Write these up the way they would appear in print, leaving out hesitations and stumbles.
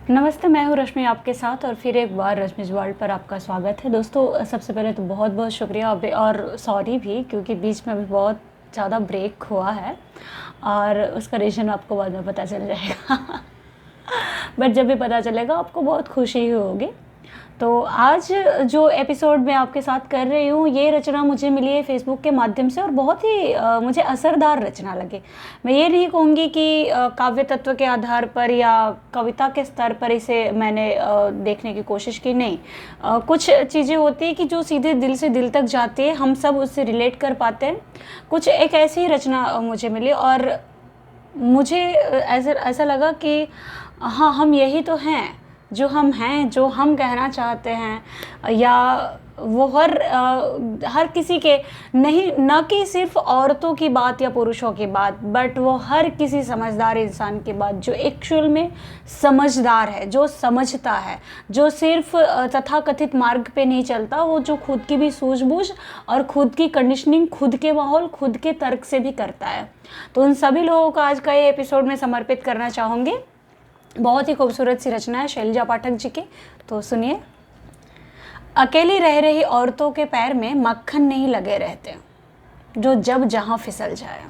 नमस्ते, मैं हूँ रश्मि आपके साथ और फिर एक बार रश्मिज वर्ल्ड पर आपका स्वागत है। दोस्तों, सबसे पहले तो बहुत बहुत शुक्रिया और सॉरी भी, क्योंकि बीच में अभी बहुत ज़्यादा ब्रेक हुआ है और उसका रीज़न आपको बाद में पता चल जाएगा। बट जब भी पता चलेगा आपको बहुत खुशी ही होगी। तो आज जो एपिसोड मैं आपके साथ कर रही हूँ, ये रचना मुझे मिली है फेसबुक के माध्यम से और बहुत ही मुझे असरदार रचना लगी। मैं ये नहीं कहूँगी कि काव्य तत्व के आधार पर या कविता के स्तर पर इसे मैंने देखने की कोशिश की, नहीं। कुछ चीज़ें होती हैं कि जो सीधे दिल से दिल तक जाती है, हम सब उससे रिलेट कर पाते हैं। कुछ एक ऐसी ही रचना मुझे मिली और मुझे ऐसा लगा कि हाँ, हम यही तो हैं जो हम हैं, जो हम कहना चाहते हैं, या वो हर किसी के नहीं, न कि सिर्फ औरतों की बात या पुरुषों की बात, बट वो हर किसी समझदार इंसान की बात जो एक्चुअल में समझदार है, जो समझता है, जो सिर्फ तथाकथित मार्ग पे नहीं चलता, वो जो खुद की भी सूझबूझ और खुद की कंडीशनिंग, खुद के माहौल, खुद के तर्क से भी करता है। तो उन सभी लोगों को आज का ये एपिसोड में समर्पित करना चाहूँगी। बहुत ही खूबसूरत सी रचना है शैलजा पाठक जी की, तो सुनिए। अकेली रह रही औरतों के पैर में मक्खन नहीं लगे रहते, जो जब जहाँ फिसल जाए।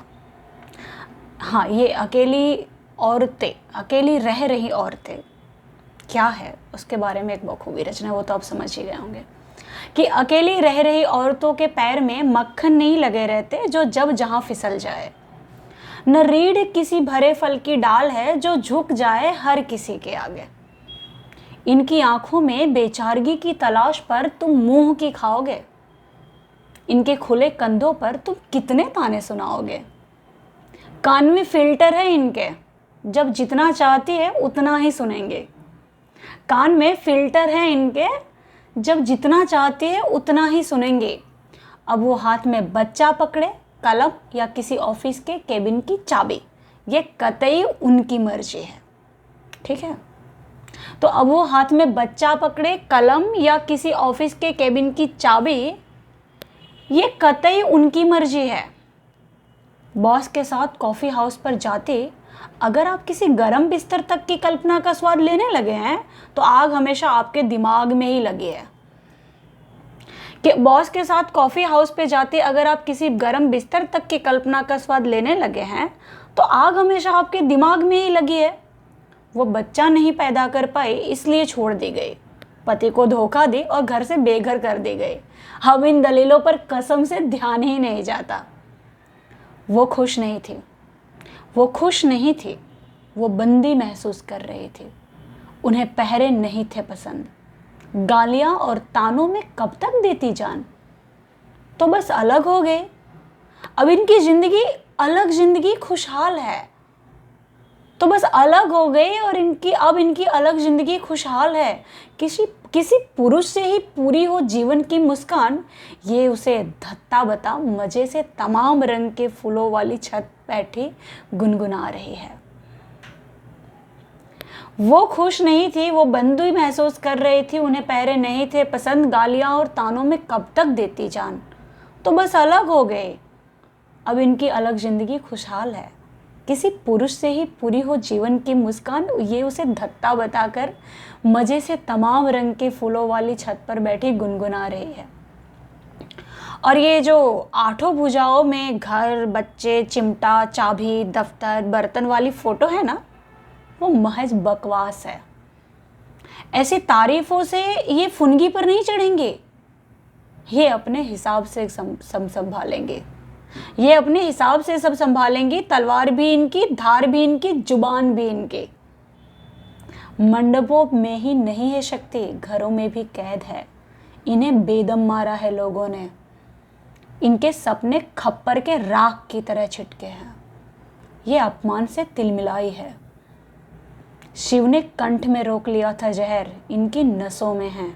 हाँ, ये अकेली औरतें, अकेली रह रही औरतें क्या है, उसके बारे में एक बखूबी रचना, वो तो आप समझ ही गए होंगे कि अकेली रह रही औरतों के पैर में मक्खन नहीं लगे रहते, जो जब जहाँ फिसल जाए। न रीढ़ किसी भरे फल की डाल है, जो झुक जाए हर किसी के आगे। इनकी आंखों में बेचारगी की तलाश पर तुम मुंह की खाओगे। इनके खुले कंधों पर तुम कितने ताने सुनाओगे। कान में फिल्टर है इनके, जब जितना चाहती है उतना ही सुनेंगे। कान में फिल्टर है इनके, जब जितना चाहती है उतना ही सुनेंगे। अब वो हाथ में बच्चा पकड़े, कलम या किसी ऑफिस के केबिन की चाबी, ये कतई उनकी मर्जी है। ठीक है, तो अब वो हाथ में बच्चा पकड़े, कलम या किसी ऑफिस के केबिन की चाबी, ये कतई उनकी मर्जी है। बॉस के साथ कॉफी हाउस पर जाते अगर आप किसी गर्म बिस्तर तक की कल्पना का स्वाद लेने लगे हैं, तो आग हमेशा आपके दिमाग में ही लगी है। कि बॉस के साथ कॉफ़ी हाउस पे जाते अगर आप किसी गर्म बिस्तर तक की कल्पना का स्वाद लेने लगे हैं, तो आग हमेशा आपके दिमाग में ही लगी है। वो बच्चा नहीं पैदा कर पाई, इसलिए छोड़ दी गई, पति को धोखा दी और घर से बेघर कर दी गई। हम इन दलीलों पर कसम से ध्यान ही नहीं जाता। वो खुश नहीं थी, वो खुश नहीं थी, वो बंदी महसूस कर रही थी। उन्हें पहरे नहीं थे पसंद, गालियां और तानों में कब तक देती जान। तो बस अलग हो गए, अब इनकी जिंदगी अलग, जिंदगी खुशहाल है। तो बस अलग हो गए और इनकी अलग जिंदगी खुशहाल है। किसी पुरुष से ही पूरी हो जीवन की मुस्कान, ये उसे धत्ता बता मजे से तमाम रंग के फूलों वाली छत बैठी गुनगुना रही है। वो खुश नहीं थी, वो बंदी महसूस कर रही थी। उन्हें पहरे नहीं थे पसंद, गालियां और तानों में कब तक देती जान। तो बस अलग हो गए, अब इनकी अलग जिंदगी खुशहाल है। किसी पुरुष से ही पूरी हो जीवन की मुस्कान, ये उसे धत्ता बताकर मजे से तमाम रंग के फूलों वाली छत पर बैठी गुनगुना रही है। और ये जो आठों भुजाओं में घर, बच्चे, चिमटा, चाबी, दफ्तर, बर्तन वाली फोटो है ना, वो महज बकवास है। ऐसी तारीफों से ये फुनगी पर नहीं चढ़ेंगे, ये अपने हिसाब से संभालेंगे, ये अपने हिसाब से सब संभालेंगी। तलवार भी इनकी, धार भी इनकी, जुबान भी इनकी। मंडपों में ही नहीं है शक्ति, घरों में भी कैद है। इन्हें बेदम मारा है लोगों ने, इनके सपने खप्पर के राख की तरह छिटके हैं। ये अपमान से तिलमिलाई है। शिव ने कंठ में रोक लिया था जहर, इनकी नसों में है।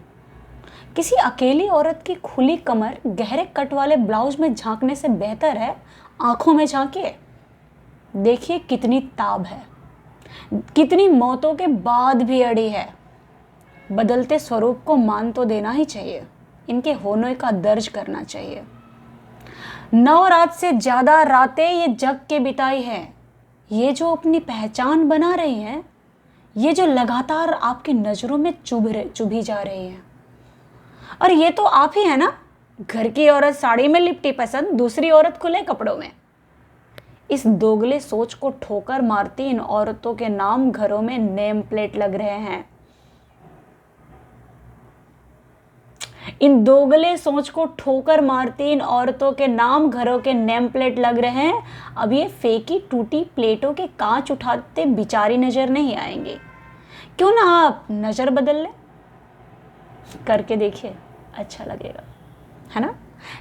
किसी अकेली औरत की खुली कमर गहरे कट वाले ब्लाउज में झांकने से बेहतर है आंखों में झांकिए। देखिए कितनी ताब है, कितनी मौतों के बाद भी अड़ी है। बदलते स्वरूप को मान तो देना ही चाहिए, इनके होने का दर्ज करना चाहिए। 9 रात से ज्यादा रातें ये जग के बिताई है। ये जो अपनी पहचान बना रही हैं, ये जो लगातार आपकी नज़रों में चुभी जा रही हैं। और ये तो आप ही है ना, घर की औरत साड़ी में लिपटी पसंद, दूसरी औरत खुले कपड़ों में। इस दोगले सोच को ठोकर मारती इन औरतों के नाम घरों में नेम प्लेट लग रहे हैं। इन दोगले सोच को ठोकर मारती इन औरतों के नाम घरों के नेम प्लेट लग रहे हैं। अब ये फेंकी टूटी प्लेटों के कांच उठाते बिचारी नजर नहीं आएंगे। क्यों ना आप नजर बदल लें, करके देखिए, अच्छा लगेगा, है ना।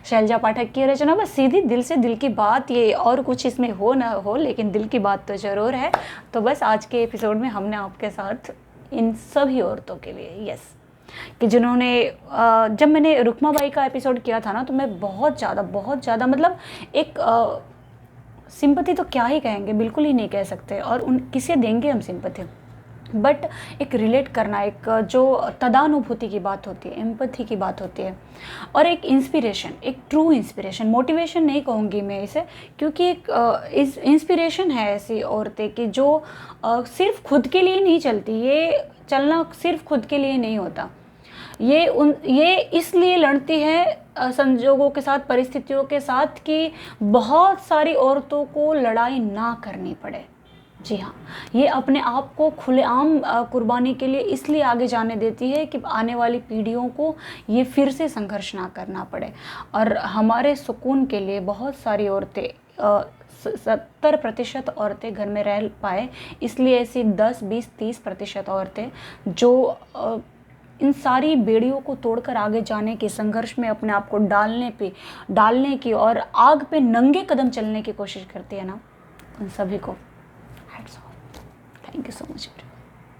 शैलजा पाठक की रचना, बस सीधी दिल से दिल की बात, ये और कुछ इसमें हो ना हो लेकिन दिल की बात तो ज़रूर है। तो बस आज के एपिसोड में हमने आपके साथ इन सभी औरतों के लिए, यस, कि जिन्होंने जब मैंने रुक्माबाई का एपिसोड किया था ना, तो मैं बहुत ज़्यादा मतलब एक सिंपैथी तो क्या ही कहेंगे, बिल्कुल ही नहीं कह सकते, और उन किसे देंगे हम सिंपैथी, बट एक रिलेट करना, एक जो तदानुभूति की बात होती है, एम्पैथी की बात होती है, और एक इंस्पिरेशन, एक ट्रू इंस्पिरेशन, मोटिवेशन नहीं कहूँगी मैं इसे, क्योंकि एक इंस्पिरेशन है ऐसी औरतें कि जो सिर्फ खुद के लिए नहीं चलती। ये चलना सिर्फ खुद के लिए नहीं होता, ये इसलिए लड़ती है संजोगों के साथ, परिस्थितियों के साथ, कि बहुत सारी औरतों को लड़ाई ना करनी पड़े। जी हाँ, ये अपने आप को खुलेआम कुर्बानी के लिए इसलिए आगे जाने देती है कि आने वाली पीढ़ियों को ये फिर से संघर्ष ना करना पड़े। और हमारे सुकून के लिए बहुत सारी औरतें, 70% औरतें घर में रह पाए, इसलिए ऐसी 10, 20, 30% औरतें जो इन सारी बेड़ियों को तोड़कर आगे जाने के संघर्ष में अपने आप को डालने की और आग पे नंगे कदम चलने की कोशिश करती है ना, उन सभी को hats off. Thank you so much.